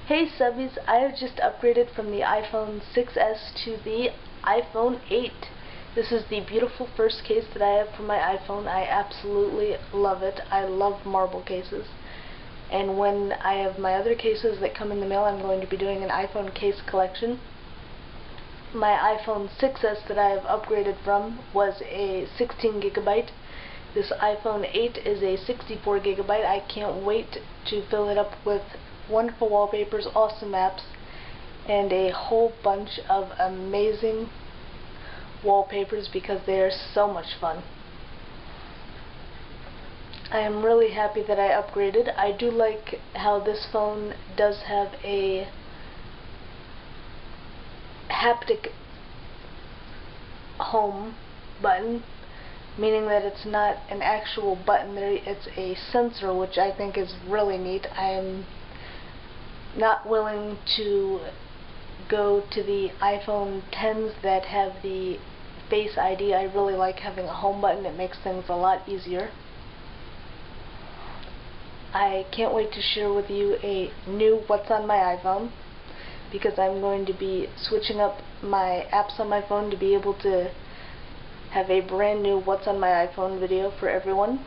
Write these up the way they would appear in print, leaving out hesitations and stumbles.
Hey subbies, I have just upgraded from the iPhone 6s to the iPhone 8. This is the beautiful first case that I have for my iPhone. I absolutely love it. I love marble cases. And when I have my other cases that come in the mail, I'm going to be doing an iPhone case collection. My iPhone 6s that I have upgraded from was a 16 gigabyte. This iPhone 8 is a 64 gigabyte. I can't wait to fill it up with wonderful wallpapers, awesome apps, and a whole bunch of amazing wallpapers because they are so much fun. I am really happy that I upgraded. I do like how this phone does have a haptic home button, meaning that it's not an actual button there, it's a sensor, which I think is really neat. I am not willing to go to the iPhone 10s that have the Face ID. I really like having a home button. It makes things a lot easier. I can't wait to share with you a new What's on my iPhone, because I'm going to be switching up my apps on my phone to be able to have a brand new What's on my iPhone video for everyone.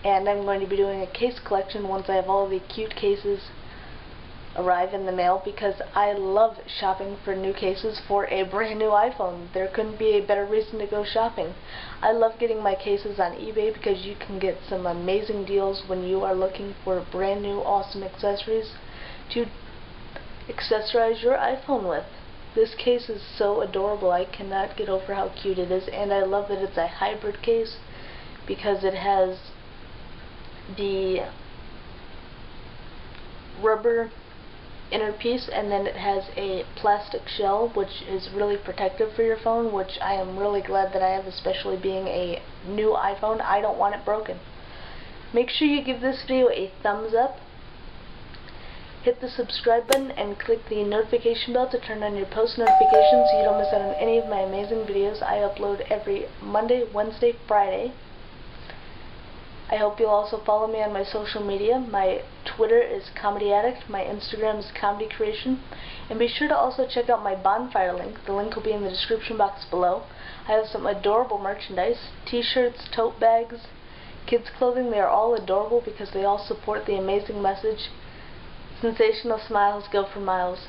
And I'm going to be doing a case collection once I have all the cute cases arrive in the mail, because I love shopping for new cases for a brand new iPhone. There couldn't be a better reason to go shopping. I love getting my cases on eBay because you can get some amazing deals when you are looking for brand new awesome accessories to accessorize your iPhone with. This case is so adorable. I cannot get over how cute it is, and I love that it's a hybrid case because it has the rubber inner piece and then it has a plastic shell, which is really protective for your phone, which I am really glad that I have, especially being a new iPhone. I don't want it broken. Make sure you give this video a thumbs up, hit the subscribe button, and click the notification bell to turn on your post notifications so you don't miss out on any of my amazing videos. I upload every Monday, Wednesday, Friday. I hope you'll also follow me on my social media. My Twitter is Comedy Addict, my Instagram is Comedy Creation, and be sure to also check out my bonfire link. The link will be in the description box below. I have some adorable merchandise, t-shirts, tote bags, kids clothing. They are all adorable because they all support the amazing message, sensational smiles go for miles.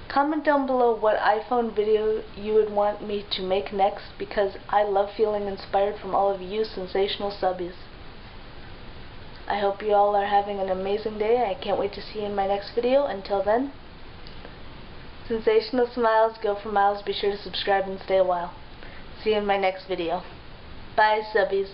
Comment down below what iPhone video you would want me to make next, because I love feeling inspired from all of you sensational subbies. I hope you all are having an amazing day. I can't wait to see you in my next video. Until then, sensational smiles go for miles. Be sure to subscribe and stay a while. See you in my next video. Bye subbies.